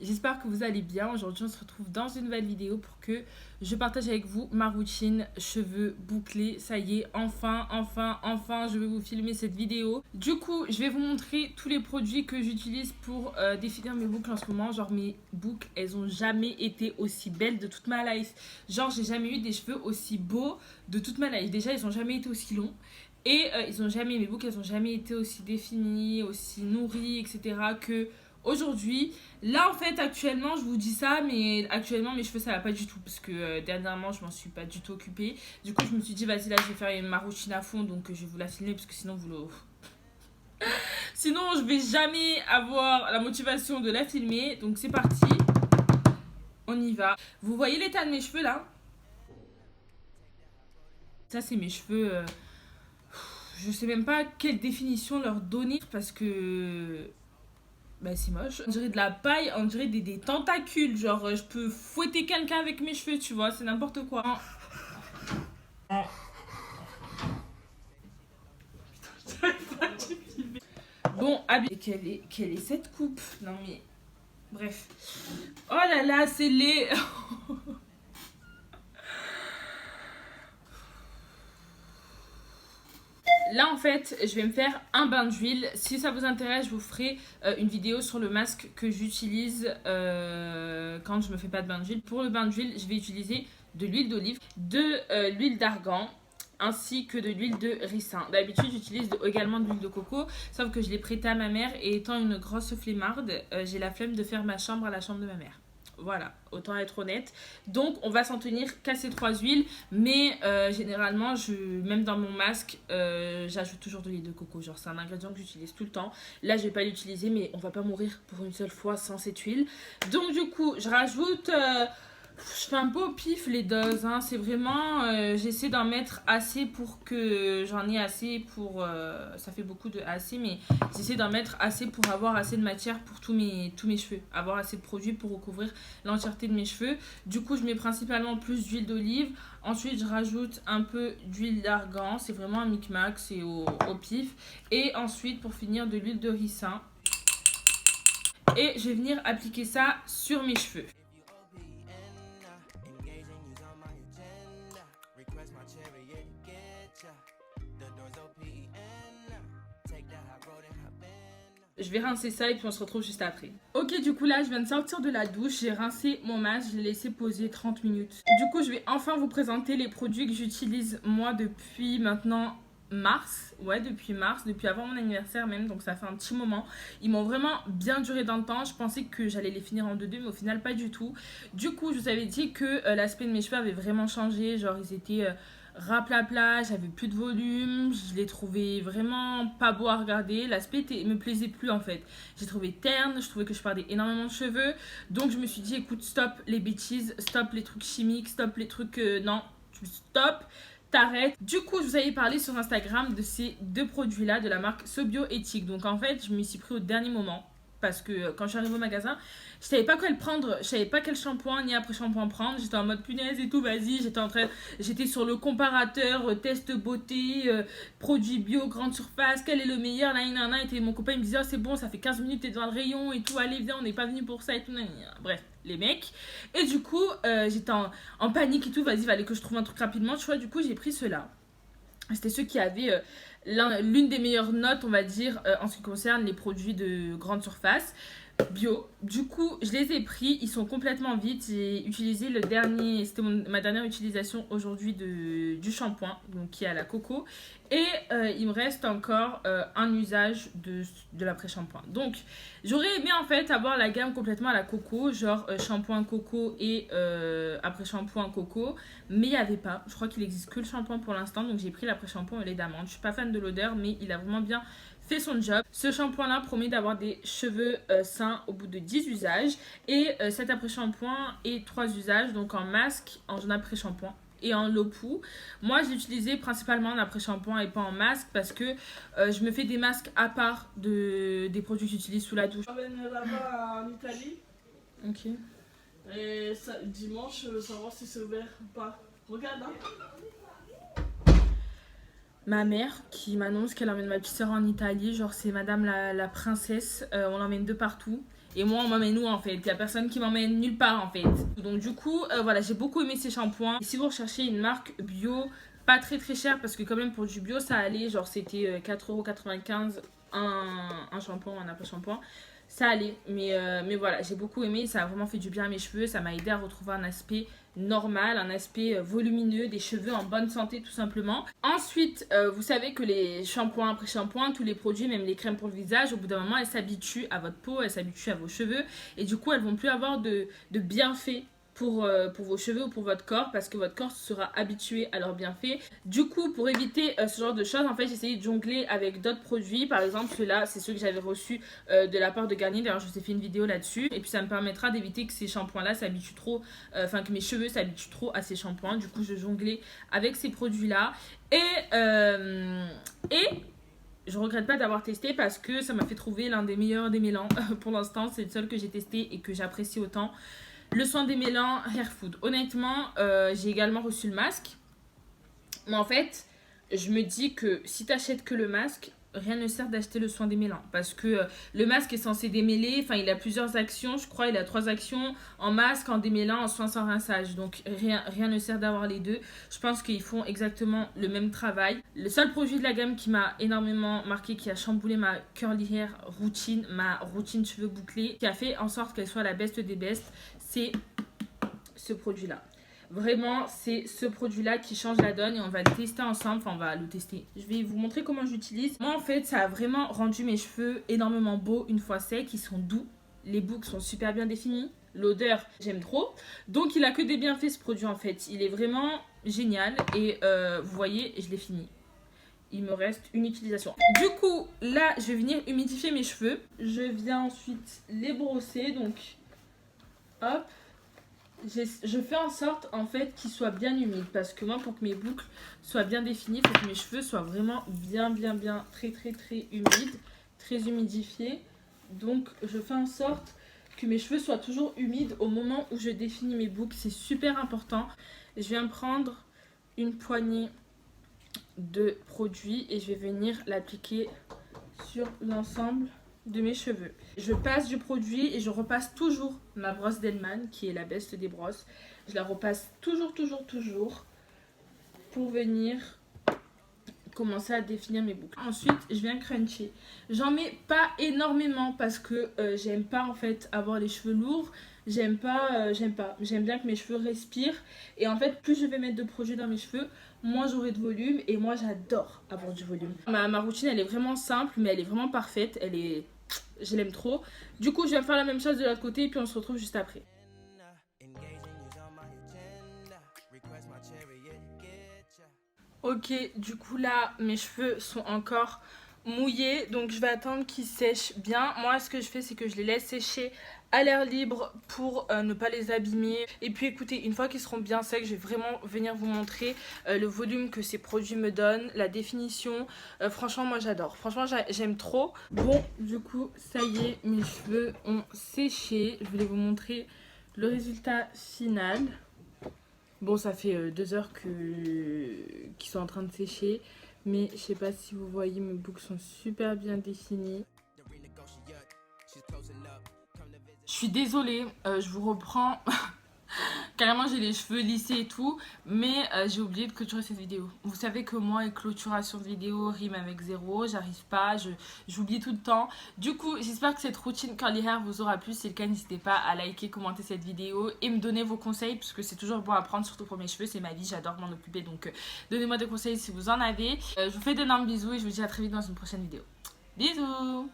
J'espère que vous allez bien. Aujourd'hui, on se retrouve dans une nouvelle vidéo pour que je partage avec vous ma routine cheveux bouclés. Ça y est, enfin, je vais vous filmer cette vidéo. Du coup, je vais vous montrer tous les produits que j'utilise pour définir mes boucles en ce moment. Genre, mes boucles, elles ont jamais été aussi belles de toute ma life. Genre, j'ai jamais eu des cheveux aussi beaux de toute ma life. Déjà, ils ont jamais été aussi longs. Et mes boucles, elles ont jamais été aussi définies, aussi nourries, etc. que aujourd'hui. Là, en fait, actuellement, je vous dis ça, mais actuellement, mes cheveux, ça va pas du tout. Parce que dernièrement, je m'en suis pas du tout occupée. Du coup, je me suis dit, vas-y, là, je vais faire ma routine à fond. Donc, je vais vous la filmer. Parce que sinon, sinon, je vais jamais avoir la motivation de la filmer. Donc, c'est parti. On y va. Vous voyez l'état de mes cheveux, là? Ça, c'est mes cheveux. Je sais même pas quelle définition leur donner. Parce que bah c'est moche. On dirait de la paille, on dirait des tentacules. Genre je peux fouetter quelqu'un avec mes cheveux, tu vois, c'est n'importe quoi. Bon, quelle est cette coupe? Non mais, bref. Oh là là, c'est laid. Là en fait je vais me faire un bain d'huile. Si ça vous intéresse je vous ferai une vidéo sur le masque que j'utilise quand je me fais pas de bain d'huile. Pour le bain d'huile je vais utiliser de l'huile d'olive, de l'huile d'argan ainsi que de l'huile de ricin. D'habitude j'utilise également de l'huile de coco, sauf que je l'ai prêtée à ma mère et étant une grosse flemmarde, j'ai la flemme de faire ma chambre à la chambre de ma mère. Voilà, autant être honnête. Donc, on va s'en tenir qu'à ces 3 huiles. Mais généralement, même dans mon masque, j'ajoute toujours de l'huile de coco. Genre, c'est un ingrédient que j'utilise tout le temps. Là, je vais pas l'utiliser, mais on va pas mourir pour une seule fois sans cette huile. Donc, du coup, je rajoute... je fais un peu au pif les doses, hein. C'est vraiment... j'essaie d'en mettre assez pour que j'en ai assez pour... ça fait beaucoup de assez, mais j'essaie d'en mettre assez pour avoir assez de matière pour tous mes cheveux. Avoir assez de produits pour recouvrir l'entièreté de mes cheveux. Du coup, je mets principalement plus d'huile d'olive. Ensuite, je rajoute un peu d'huile d'argan. C'est vraiment un micmac, c'est au pif. Et ensuite, pour finir, de l'huile de ricin. Et je vais venir appliquer ça sur mes cheveux. Je vais rincer ça et puis on se retrouve juste après. Ok, du coup là je viens de sortir de la douche, j'ai rincé mon masque, je l'ai laissé poser 30 minutes. Du coup je vais enfin vous présenter les produits que j'utilise moi depuis maintenant mars. Ouais, depuis mars, depuis avant mon anniversaire même, donc ça fait un petit moment. Ils m'ont vraiment bien duré dans le temps, je pensais que j'allais les finir en 2-2 mais au final pas du tout. Du coup je vous avais dit que l'aspect de mes cheveux avait vraiment changé, genre ils étaient... raplapla, j'avais plus de volume, je l'ai trouvé vraiment pas beau à regarder, l'aspect me plaisait plus en fait. J'ai trouvé terne, je trouvais que je perdais énormément de cheveux, donc je me suis dit écoute stop les bêtises, stop les trucs chimiques, stop les trucs non, stop, t'arrêtes. Du coup je vous avais parlé sur Instagram de ces deux produits là de la marque Sobio Ethique, donc en fait je m'y suis pris au dernier moment. Parce que quand je suis arrivée au magasin, je savais pas quoi le prendre, je savais pas quel shampoing ni après shampoing prendre. J'étais en mode punaise et tout, vas-y. J'étais sur le comparateur, test beauté, produit bio, grande surface, quel est le meilleur, là, et mon copain il me disait, oh, c'est bon, ça fait 15 minutes, t'es dans le rayon et tout, allez, viens, on n'est pas venu pour ça et tout, bref, les mecs. Et du coup, j'étais en panique et tout, vas-y, fallait que je trouve un truc rapidement, tu vois, du coup, j'ai pris ceux-là. C'était ceux qui avaient l'une des meilleures notes, on va dire, en ce qui concerne les produits de grande surface bio. Du coup, je les ai pris, ils sont complètement vides. J'ai utilisé le dernier, c'était ma dernière utilisation aujourd'hui du shampoing, donc qui est à la coco. Et il me reste encore un usage de l'après-shampoing. Donc, j'aurais aimé en fait avoir la gamme complètement à la coco, genre shampoing coco et après-shampoing coco. Mais il n'y avait pas. Je crois qu'il n'existe que le shampoing pour l'instant, donc j'ai pris l'après-shampoing au lait d'amande. Je suis pas fan de l'odeur, mais il a vraiment bien fait son job. Ce shampoing là promet d'avoir des cheveux sains au bout de 10 usages et cet après shampoing et 3 usages, donc en masque, en après shampoing et en lopou. Moi j'ai utilisé principalement en après shampoing et pas en masque parce que je me fais des masques à part des produits que j'utilise sous la douche. Je vais venir là-bas en Italie. Ok. Et dimanche, je veux savoir si c'est ouvert ou pas. Regarde, hein. ma mère qui m'annonce qu'elle emmène ma petite soeur en Italie. Genre, c'est madame la princesse. On l'emmène de partout. Et moi, on m'emmène où en fait? Il y a personne qui m'emmène nulle part en fait. Donc, du coup, voilà, j'ai beaucoup aimé ces shampoings. Et si vous recherchez une marque bio, pas très très chère, parce que quand même pour du bio, ça allait. Genre, c'était 4,95 € un shampoing, un après-shampoing. Ça allait, mais voilà, j'ai beaucoup aimé, ça a vraiment fait du bien à mes cheveux, ça m'a aidé à retrouver un aspect normal, un aspect volumineux, des cheveux en bonne santé tout simplement. Ensuite, vous savez que les shampoings après shampoing, tous les produits, même les crèmes pour le visage, au bout d'un moment, elles s'habituent à votre peau, elles s'habituent à vos cheveux, et du coup, elles vont plus avoir de bienfaits pour vos cheveux ou pour votre corps, parce que votre corps sera habitué à leurs bienfaits. Du coup, pour éviter ce genre de choses, en fait, j'ai essayé de jongler avec d'autres produits. Par exemple, ceux-là, c'est ceux que j'avais reçus de la part de Garnier. D'ailleurs, je vous ai fait une vidéo là-dessus. Et puis, ça me permettra d'éviter que ces shampoings-là s'habituent trop, que mes cheveux s'habituent trop à ces shampoings. Du coup, je jonglais avec ces produits-là. Et je regrette pas d'avoir testé parce que ça m'a fait trouver l'un des meilleurs des mélans. Pour l'instant, c'est le seul que j'ai testé et que j'apprécie autant. Le soin des mélans Hair Food. Honnêtement, j'ai également reçu le masque. Mais en fait, je me dis que si tu achètes que le masque, rien ne sert d'acheter le soin des mélans. Parce que le masque est censé démêler. Enfin, il a plusieurs actions. Je crois il a 3 actions. En masque, en démêlant, en soin sans rinçage. Donc, rien ne sert d'avoir les deux. Je pense qu'ils font exactement le même travail. Le seul produit de la gamme qui m'a énormément marqué, qui a chamboulé ma curly hair routine, ma routine cheveux bouclés, qui a fait en sorte qu'elle soit la best des best, c'est ce produit-là. Vraiment, c'est ce produit-là qui change la donne et on va le tester ensemble. Enfin, on va le tester. Je vais vous montrer comment j'utilise. Moi, en fait, ça a vraiment rendu mes cheveux énormément beaux une fois secs. Ils sont doux. Les boucles sont super bien définies. L'odeur, j'aime trop. Donc, il a que des bienfaits, ce produit, en fait. Il est vraiment génial. Et vous voyez, je l'ai fini. Il me reste une utilisation. Du coup, là, je vais venir humidifier mes cheveux. Je viens ensuite les brosser. Donc, hop. Je fais en sorte en fait qu'ils soient bien humides parce que moi pour que mes boucles soient bien définies, il faut que mes cheveux soient vraiment bien très humides, très humidifiés. Donc je fais en sorte que mes cheveux soient toujours humides au moment où je définis mes boucles, c'est super important. Je viens prendre une poignée de produit et je vais venir l'appliquer sur l'ensemble de mes cheveux. Je passe du produit et je repasse toujours ma brosse d'Hellman qui est la best des brosses. Je la repasse toujours pour venir commencer à définir mes boucles. Ensuite, je viens cruncher. J'en mets pas énormément parce que j'aime pas en fait avoir les cheveux lourds. J'aime bien que mes cheveux respirent. Et en fait, plus je vais mettre de produits dans mes cheveux, moins j'aurai de volume. Et moi, j'adore avoir du volume. Ma routine, elle est vraiment simple, mais elle est vraiment parfaite. Je l'aime trop. Du coup, je vais faire la même chose de l'autre côté et puis on se retrouve juste après. Ok, du coup là, mes cheveux sont encore mouillés, donc je vais attendre qu'ils sèchent bien. Moi, ce que je fais, c'est que je les laisse sécher à l'air libre pour ne pas les abîmer. Et puis écoutez, une fois qu'ils seront bien secs, je vais vraiment venir vous montrer le volume que ces produits me donnent, la définition. Franchement, moi j'adore. Franchement, j'aime trop. Bon, du coup, ça y est, mes cheveux ont séché. Je voulais vous montrer le résultat final. Bon, ça fait 2 heures qu'ils sont en train de sécher. Mais je sais pas si vous voyez, mes boucles sont super bien définies. Je suis désolée, je vous reprends. Carrément, j'ai les cheveux lissés et tout. Mais j'ai oublié de clôturer cette vidéo. Vous savez que moi, une clôturation de vidéo rime avec 0. J'arrive pas, j'oublie tout le temps. Du coup, j'espère que cette routine curly hair vous aura plu. Si c'est le cas, n'hésitez pas à liker, commenter cette vidéo et me donner vos conseils. Parce que c'est toujours bon à prendre, surtout pour mes cheveux. C'est ma vie, j'adore m'en occuper. Donc, donnez-moi des conseils si vous en avez. Je vous fais d'énormes bisous et je vous dis à très vite dans une prochaine vidéo. Bisous!